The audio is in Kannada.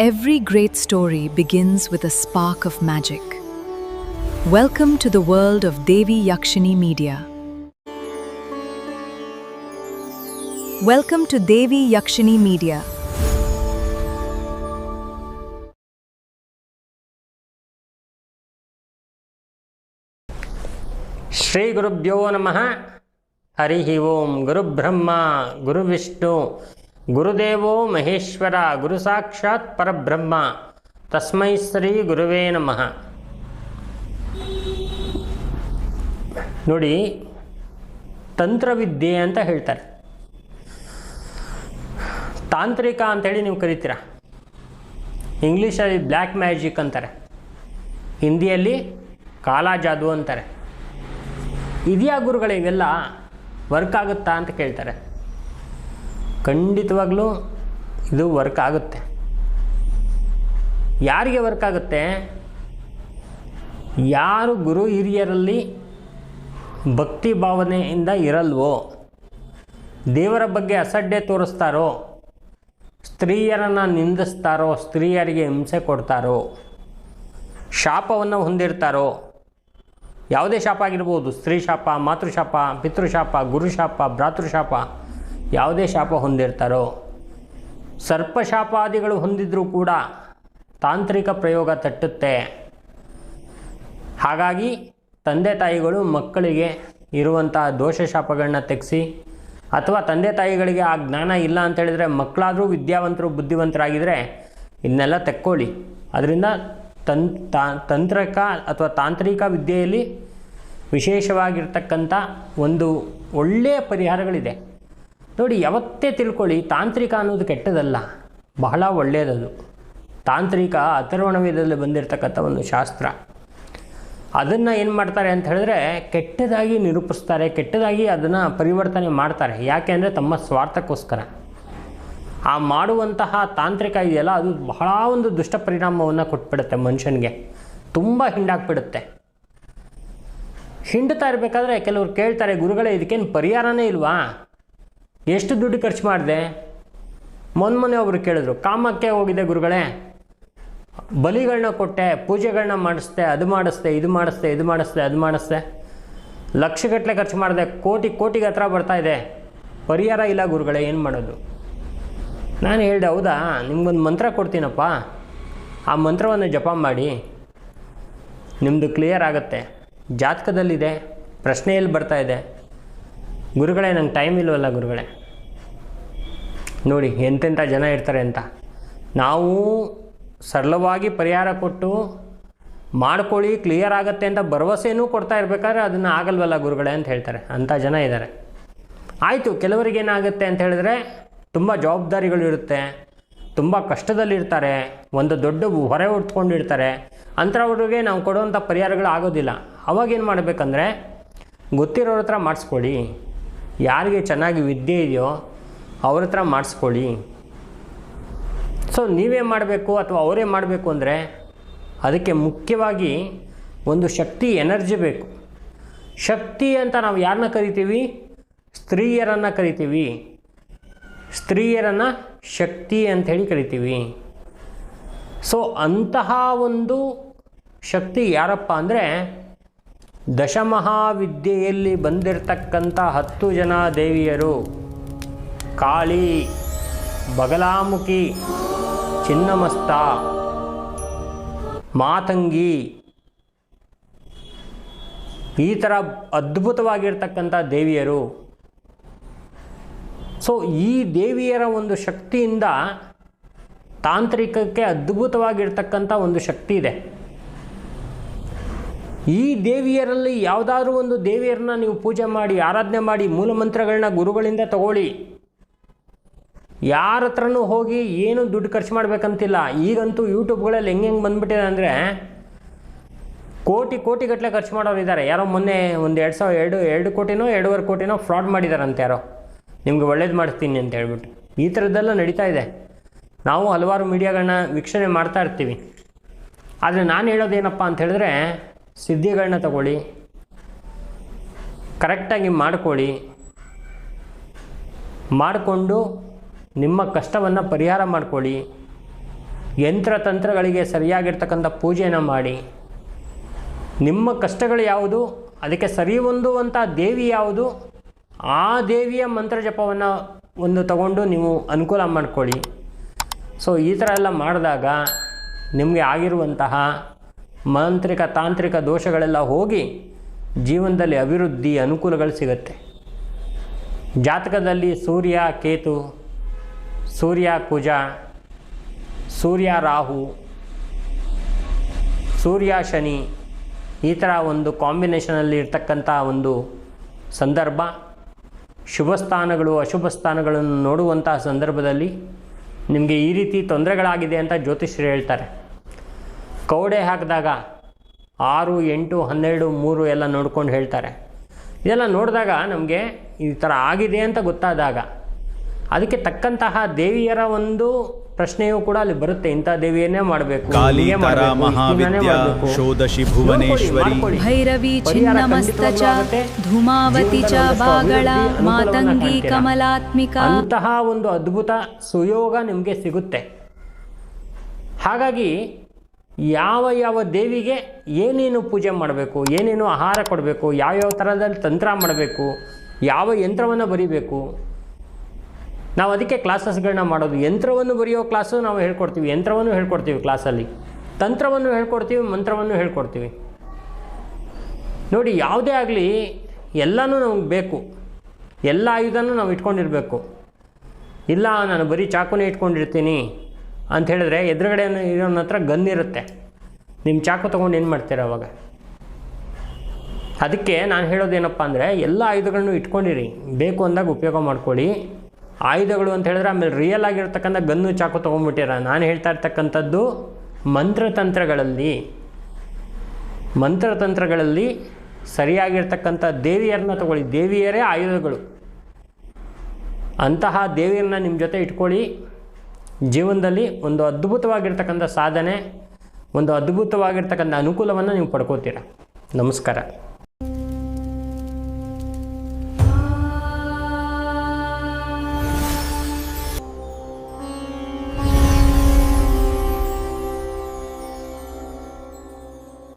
Every great story begins with a spark of magic. Welcome to the world of Devi Yakshini Media. Welcome to Devi Yakshini Media. Shri ಗುರುಭ್ಯೋ ನಮಃ. ಹರಿ ಓಂ. ಗುರು ಬ್ರಹ್ಮ ಗುರು ವಿಷ್ಣು ಗುರುದೇವೋ ಮಹೇಶ್ವರ ಗುರು ಸಾಕ್ಷಾತ್ ಪರಬ್ರಹ್ಮ ತಸ್ಮೈ ಶ್ರೀ ಗುರುವೇ ನಮಃ. ನೋಡಿ, ತಂತ್ರವಿದ್ಯೆ ಅಂತ ಹೇಳ್ತಾರೆ, ತಾಂತ್ರಿಕ ಅಂಥೇಳಿ ನೀವು ಕರಿತೀರ. ಇಂಗ್ಲೀಷಲ್ಲಿ ಬ್ಲ್ಯಾಕ್ ಮ್ಯಾಜಿಕ್ ಅಂತಾರೆ, ಹಿಂದಿಯಲ್ಲಿ ಕಾಲಾ ಜಾದು ಅಂತಾರೆ. ಇದೆಯಾ ಗುರುಗಳೇ ಇವೆಲ್ಲ ವರ್ಕ್ ಆಗುತ್ತಾ ಅಂತ ಕೇಳ್ತಾರೆ. ಖಂಡಿತವಾಗ್ಲೂ ಇದು ವರ್ಕ್ ಆಗುತ್ತೆ. ಯಾರಿಗೆ ವರ್ಕ್ ಆಗುತ್ತೆ? ಯಾರು ಗುರು ಹಿರಿಯರಲ್ಲಿ ಭಕ್ತಿ ಭಾವನೆಯಿಂದ ಇರಲ್ವೋ, ದೇವರ ಬಗ್ಗೆ ಅಸಡ್ಡೆ ತೋರಿಸ್ತಾರೋ, ಸ್ತ್ರೀಯರನ್ನು ನಿಂದಿಸ್ತಾರೋ, ಸ್ತ್ರೀಯರಿಗೆ ಹಿಂಸೆ ಕೊಡ್ತಾರೋ, ಶಾಪವನ್ನು ಹೊಂದಿರ್ತಾರೋ, ಯಾವುದೇ ಶಾಪ ಆಗಿರ್ಬೋದು, ಸ್ತ್ರೀ ಶಾಪ, ಮಾತೃಶಾಪ, ಪಿತೃಶಾಪ, ಗುರುಶಾಪ, ಭ್ರಾತೃಶಾಪ, ಯಾವುದೇ ಶಾಪ ಹೊಂದಿರ್ತಾರೋ, ಸರ್ಪಶಾಪಾದಿಗಳು ಹೊಂದಿದ್ರೂ ಕೂಡ ತಾಂತ್ರಿಕ ಪ್ರಯೋಗ ತಟ್ಟುತ್ತೆ. ಹಾಗಾಗಿ ತಂದೆ ತಾಯಿಗಳು ಮಕ್ಕಳಿಗೆ ಇರುವಂಥ ದೋಷ ಶಾಪಗಳನ್ನ ತೆಗೆಸಿ, ಅಥವಾ ತಂದೆ ತಾಯಿಗಳಿಗೆ ಆ ಜ್ಞಾನ ಇಲ್ಲ ಅಂತೇಳಿದರೆ ಮಕ್ಕಳಾದರೂ ವಿದ್ಯಾವಂತರು ಬುದ್ಧಿವಂತರಾಗಿದ್ದರೆ ಇದನ್ನೆಲ್ಲ ತೆಕ್ಕೊಳ್ಳಿ. ಅದರಿಂದ ತಂತ್ರಕ ಅಥವಾ ತಾಂತ್ರಿಕ ವಿದ್ಯೆಯಲ್ಲಿ ವಿಶೇಷವಾಗಿರ್ತಕ್ಕಂಥ ಒಂದು ಒಳ್ಳೆಯ ಪರಿಹಾರಗಳಿದೆ. ನೋಡಿ, ಯಾವತ್ತೇ ತಿಳ್ಕೊಳ್ಳಿ, ತಾಂತ್ರಿಕ ಅನ್ನೋದು ಕೆಟ್ಟದಲ್ಲ, ಬಹಳ ಒಳ್ಳೆಯದದು. ತಾಂತ್ರಿಕ ಅಥರ್ವಣ ವೇದದಲ್ಲಿ ಬಂದಿರತಕ್ಕಂಥ ಒಂದು ಶಾಸ್ತ್ರ. ಅದನ್ನು ಏನು ಮಾಡ್ತಾರೆ ಅಂತ ಹೇಳಿದ್ರೆ ಕೆಟ್ಟದಾಗಿ ನಿರೂಪಿಸ್ತಾರೆ, ಕೆಟ್ಟದಾಗಿ ಅದನ್ನು ಪರಿವರ್ತನೆ ಮಾಡ್ತಾರೆ. ಯಾಕೆ ಅಂದರೆ ತಮ್ಮ ಸ್ವಾರ್ಥಕ್ಕೋಸ್ಕರ. ಆ ಮಾಡುವಂತಹ ತಾಂತ್ರಿಕ ಇದೆಯಲ್ಲ, ಅದು ಬಹಳ ಒಂದು ದುಷ್ಟ ಪರಿಣಾಮವನ್ನು ಕೊಟ್ಬಿಡುತ್ತೆ ಮನುಷ್ಯನಿಗೆ. ತುಂಬ ಹಿಂಡಾಕ್ಬಿಡುತ್ತೆ. ಹಿಂಡ್ತಾ ಇರಬೇಕಾದ್ರೆ ಕೆಲವರು ಕೇಳ್ತಾರೆ, ಗುರುಗಳೇ ಇದಕ್ಕೇನು ಪರಿಹಾರನೇ ಇಲ್ವಾ? ಎಷ್ಟು ದುಡ್ಡು ಖರ್ಚು ಮಾಡಿದೆ? ಮೊನ್ನೆ ಒಬ್ಬರು ಕೇಳಿದ್ರು, ಕಾಮಕ್ಕೆ ಹೋಗಿದೆ ಗುರುಗಳೇ, ಬಲಿಗಳನ್ನ ಕೊಟ್ಟೆ, ಪೂಜೆಗಳನ್ನ ಮಾಡಿಸ್ದೆ, ಅದು ಮಾಡಿಸ್ದೆ, ಇದು ಮಾಡಿಸ್ದೆ, ಇದು ಮಾಡಿಸ್ದೆ, ಅದು ಮಾಡಿಸ್ದೆ, ಲಕ್ಷಗಟ್ಟಲೆ ಖರ್ಚು ಮಾಡಿದೆ, ಕೋಟಿಗೆ ಹತ್ರ ಬರ್ತಾ ಇದೆ, ಪರಿಹಾರ ಇಲ್ಲ ಗುರುಗಳೇ, ಏನು ಮಾಡೋದು? ನಾನು ಹೇಳಿದೆ, ಹೌದಾ, ನಿಮ್ಗೊಂದು ಮಂತ್ರ ಕೊಡ್ತೀನಪ್ಪ, ಆ ಮಂತ್ರವನ್ನು ಜಪ ಮಾಡಿ, ನಿಮ್ಮದು ಕ್ಲಿಯರ್ ಆಗುತ್ತೆ. ಜಾತಕದಲ್ಲಿದೆ, ಪ್ರಶ್ನೆಯಲ್ಲಿ ಬರ್ತಾ ಇದೆ. ಗುರುಗಳೇ ನಂಗೆ ಟೈಮ್ ಇಲ್ವಲ್ಲ ಗುರುಗಳೇ. ನೋಡಿ ಎಂತೆಂಥ ಜನ ಇರ್ತಾರೆ ಅಂತ. ನಾವು ಸರಳವಾಗಿ ಪರಿಹಾರ ಕೊಟ್ಟು ಮಾಡ್ಕೊಳ್ಳಿ, ಕ್ಲಿಯರ್ ಆಗುತ್ತೆ ಅಂತ ಭರವಸೆನೂ ಕೊಡ್ತಾ ಇರಬೇಕಾದ್ರೆ ಅದನ್ನು ಆಗಲ್ವಲ್ಲ ಗುರುಗಳೇ ಅಂತ ಹೇಳ್ತಾರೆ. ಅಂಥ ಜನ ಇದ್ದಾರೆ. ಆಯಿತು, ಕೆಲವರಿಗೆ ಏನಾಗುತ್ತೆ ಅಂತ ಹೇಳಿದ್ರೆ ತುಂಬ ಜವಾಬ್ದಾರಿಗಳಿರುತ್ತೆ, ತುಂಬ ಕಷ್ಟದಲ್ಲಿರ್ತಾರೆ, ಒಂದು ದೊಡ್ಡ ಹೊರೆ ಹೊತ್ಕೊಂಡಿರ್ತಾರೆ. ಅಂಥವ್ರಿಗೆ ನಾವು ಕೊಡುವಂಥ ಪರಿಹಾರಗಳು ಆಗೋದಿಲ್ಲ. ಅವಾಗೇನು ಮಾಡಬೇಕಂದ್ರೆ ಗೊತ್ತಿರೋರ ಹತ್ರ ಮಾಡಿಸ್ಕೊಳ್ಳಿ. ಯಾರಿಗೆ ಚೆನ್ನಾಗಿ ವಿದ್ಯೆ ಇದೆಯೋ ಅವ್ರ ಹತ್ರ ಮಾಡಿಸ್ಕೊಳ್ಳಿ. ಸೊ ನೀವೇ ಮಾಡಬೇಕು ಅಥವಾ ಅವರೇ ಮಾಡಬೇಕು ಅಂದರೆ ಅದಕ್ಕೆ ಮುಖ್ಯವಾಗಿ ಒಂದು ಶಕ್ತಿ, ಎನರ್ಜಿ ಬೇಕು. ಶಕ್ತಿ ಅಂತ ನಾವು ಯಾರನ್ನ ಕರಿತೀವಿ? ಸ್ತ್ರೀಯರನ್ನು ಕರಿತೀವಿ. ಸ್ತ್ರೀಯರನ್ನು ಶಕ್ತಿ ಅಂಥೇಳಿ ಕರಿತೀವಿ. ಸೊ ಅಂತಹ ಒಂದು ಶಕ್ತಿ ಯಾರಪ್ಪ ಅಂದರೆ ದಶಮಹಾವಿದ್ಯೆಯಲ್ಲಿ ಬಂದಿರತಕ್ಕಂಥ 10 ಜನ ದೇವಿಯರು, ಕಾಳಿ, ಬಗಲಾಮುಖಿ, ಚಿನ್ನಮಸ್ತ, ಮಾತಂಗಿ, ಈ ಥರ ಅದ್ಭುತವಾಗಿರ್ತಕ್ಕಂಥ ದೇವಿಯರು. ಸೊ ಈ ದೇವಿಯರ ಒಂದು ಶಕ್ತಿಯಿಂದ ತಾಂತ್ರಿಕಕ್ಕೆ ಅದ್ಭುತವಾಗಿರ್ತಕ್ಕಂಥ ಒಂದು ಶಕ್ತಿ ಇದೆ. ಈ ದೇವಿಯರಲ್ಲಿ ಯಾವುದಾದ್ರೂ ಒಂದು ದೇವಿಯರನ್ನ ನೀವು ಪೂಜೆ ಮಾಡಿ, ಆರಾಧನೆ ಮಾಡಿ, ಮೂಲಮಂತ್ರಗಳನ್ನ ಗುರುಗಳಿಂದ ತಗೊಳ್ಳಿ. ಯಾರ ಹತ್ರನೂ ಹೋಗಿ ಏನು ದುಡ್ಡು ಖರ್ಚು ಮಾಡಬೇಕಂತಿಲ್ಲ. ಈಗಂತೂ ಯೂಟ್ಯೂಬ್ಗಳಲ್ಲಿ ಹೆಂಗೆ ಬಂದುಬಿಟ್ಟಿದೆ ಅಂದರೆ ಕೋಟಿಗಟ್ಟಲೆ ಖರ್ಚು ಮಾಡೋರು ಇದ್ದಾರೆ. ಯಾರೋ ಮೊನ್ನೆ ಒಂದು 2 ಕೋಟಿನೋ 2.5 ಕೋಟಿನೋ ಫ್ರಾಡ್ ಮಾಡಿದಾರಂತೆ ಯಾರೋ, ನಿಮ್ಗೆ ಒಳ್ಳೇದು ಮಾಡಿಸ್ತೀನಿ ಅಂತ ಹೇಳ್ಬಿಟ್ಟು. ಈ ಥರದ್ದೆಲ್ಲ ನಡೀತಾ ಇದೆ. ನಾವು ಹಲವಾರು ಮೀಡಿಯಾಗಳನ್ನ ವೀಕ್ಷಣೆ ಮಾಡ್ತಾ ಇರ್ತೀವಿ. ಆದರೆ ನಾನು ಹೇಳೋದೇನಪ್ಪ ಅಂತ ಹೇಳಿದ್ರೆ, ಸಿದ್ಧಿಗಳನ್ನ ತಗೊಳ್ಳಿ, ಕರೆಕ್ಟಾಗಿ ಮಾಡ್ಕೊಳ್ಳಿ, ಮಾಡಿಕೊಂಡು ನಿಮ್ಮ ಕಷ್ಟವನ್ನು ಪರಿಹಾರ ಮಾಡ್ಕೊಳ್ಳಿ. ಯಂತ್ರತಂತ್ರಗಳಿಗೆ ಸರಿಯಾಗಿರ್ತಕ್ಕಂಥ ಪೂಜೆಯನ್ನು ಮಾಡಿ, ನಿಮ್ಮ ಕಷ್ಟಗಳು ಯಾವುದು ಅದಕ್ಕೆ ಸರಿ ಹೊಂದುವಂಥ ದೇವಿ ಯಾವುದು ಆ ದೇವಿಯ ಮಂತ್ರ ಜಪವನ್ನು ಒಂದು ತಗೊಂಡು ನೀವು ಅನುಕೂಲ ಮಾಡ್ಕೊಳ್ಳಿ. ಸೊ ಈ ಥರ ಎಲ್ಲ ಮಾಡಿದಾಗ ನಿಮಗೆ ಆಗಿರುವಂತಹ ಮಾಂತ್ರಿಕ ತಾಂತ್ರಿಕ ದೋಷಗಳೆಲ್ಲ ಹೋಗಿ ಜೀವನದಲ್ಲಿ ಅಭಿವೃದ್ಧಿ ಅನುಕೂಲಗಳು ಸಿಗುತ್ತೆ. ಜಾತಕದಲ್ಲಿ ಸೂರ್ಯ ಕೇತು, ಸೂರ್ಯ ಕುಜ, ಸೂರ್ಯ ರಾಹು, ಸೂರ್ಯ ಶನಿ ಈ ಥರ ಒಂದು ಕಾಂಬಿನೇಷನಲ್ಲಿ ಇರ್ತಕ್ಕಂಥ ಒಂದು ಸಂದರ್ಭ, ಶುಭ ಸ್ಥಾನಗಳು ಅಶುಭ ಸ್ಥಾನಗಳನ್ನು ನೋಡುವಂಥ ಸಂದರ್ಭದಲ್ಲಿ ನಿಮಗೆ ಈ ರೀತಿ ತೊಂದರೆಗಳಾಗಿದೆ ಅಂತ ಜ್ಯೋತಿಷ್ಯರು ಹೇಳ್ತಾರೆ. ಕೌಡೆ ಹಾಕಿದಾಗ 6, 8, 12, 3 ಎಲ್ಲ ನೋಡ್ಕೊಂಡು ಹೇಳ್ತಾರೆ. ಇದೆಲ್ಲ ನೋಡಿದಾಗ ನಮಗೆ ಈ ಥರ ಆಗಿದೆ ಅಂತ ಗೊತ್ತಾದಾಗ ಅದಕ್ಕೆ ತಕ್ಕಂತಹ ದೇವಿಯರ ಒಂದು ಪ್ರಶ್ನೆಯೂ ಕೂಡ ಅಲ್ಲಿ ಬರುತ್ತೆ. ಇಂಥ ದೇವಿಯನ್ನೇ ಮಾಡಬೇಕು, ಷೋಡಶಿ ಭುವನೇಶ್ವರಿ, ಭೈರವಿ ಚಿನ್ನಮಸ್ತಚ ಧೂಮಾವತಿ ಚ ಬಾಗಳ ಮಾತಂಗಿ ಕಮಲಾತ್ಮಿಕ ಅಂತಹ ಒಂದು ಅದ್ಭುತ ಸುಯೋಗ ನಿಮಗೆ ಸಿಗುತ್ತೆ. ಹಾಗಾಗಿ ಯಾವ ಯಾವ ದೇವಿಗೆ ಏನೇನು ಪೂಜೆ ಮಾಡಬೇಕು, ಏನೇನು ಆಹಾರ ಕೊಡಬೇಕು, ಯಾವ್ಯಾವ ಥರದಲ್ಲಿ ತಂತ್ರ ಮಾಡಬೇಕು, ಯಾವ ಯಂತ್ರವನ್ನು ಬರಿಬೇಕು, ನಾವು ಅದಕ್ಕೆ ಕ್ಲಾಸಸ್ಗಳನ್ನ ಮಾಡೋದು. ಯಂತ್ರವನ್ನು ಬರೆಯೋ ಕ್ಲಾಸು ನಾವು ಹೇಳ್ಕೊಡ್ತೀವಿ, ಯಂತ್ರವನ್ನು ಹೇಳ್ಕೊಡ್ತೀವಿ ಕ್ಲಾಸಲ್ಲಿ, ತಂತ್ರವನ್ನು ಹೇಳ್ಕೊಡ್ತೀವಿ, ಮಂತ್ರವನ್ನು ಹೇಳ್ಕೊಡ್ತೀವಿ. ನೋಡಿ, ಯಾವುದೇ ಆಗಲಿ ಎಲ್ಲನೂ ನಮಗೆ ಬೇಕು, ಎಲ್ಲ ಆಯುಧನೂ ನಾವು ಇಟ್ಕೊಂಡಿರಬೇಕು. ಇಲ್ಲ ನಾನು ಬರೀ ಚಾಕುನೇ ಇಟ್ಕೊಂಡಿರ್ತೀನಿ ಅಂತ ಹೇಳಿದ್ರೆ ಎದುರುಗಡೆ ಇರೋನ ಹತ್ರ ಗನ್ ಇರುತ್ತೆ, ನಿಮ್ಮ ಚಾಕು ತೊಗೊಂಡು ಏನು ಮಾಡ್ತೀರ ಅವಾಗ? ಅದಕ್ಕೆ ನಾನು ಹೇಳೋದೇನಪ್ಪ ಅಂದರೆ ಎಲ್ಲ ಆಯುಧಗಳನ್ನು ಇಟ್ಕೊಂಡಿರಿ, ಬೇಕು ಅಂದಾಗ ಉಪಯೋಗ ಮಾಡ್ಕೊಳ್ಳಿ. ಆಯುಧಗಳು ಅಂತ ಹೇಳಿದ್ರೆ ಆಮೇಲೆ ರಿಯಲ್ ಆಗಿರ್ತಕ್ಕಂಥ ಗನ್ನು ಚಾಕು ತೊಗೊಂಡ್ಬಿಟ್ಟಿರ. ನಾನು ಹೇಳ್ತಾ ಇರ್ತಕ್ಕಂಥದ್ದು ಮಂತ್ರತಂತ್ರಗಳಲ್ಲಿ ಸರಿಯಾಗಿರ್ತಕ್ಕಂಥ ದೇವಿಯರನ್ನ ತಗೊಳ್ಳಿ. ದೇವಿಯರೇ ಆಯುಧಗಳು. ಅಂತಹ ದೇವಿಯರನ್ನ ನಿಮ್ಮ ಜೊತೆ ಇಟ್ಕೊಳ್ಳಿ. ಜೀವನದಲ್ಲಿ ಒಂದು ಅದ್ಭುತವಾಗಿರ್ತಕ್ಕಂಥ ಸಾಧನೆ, ಒಂದು ಅದ್ಭುತವಾಗಿರ್ತಕ್ಕಂಥ ಅನುಕೂಲವನ್ನು ನೀವು ಪಡ್ಕೋತೀರ. ನಮಸ್ಕಾರ.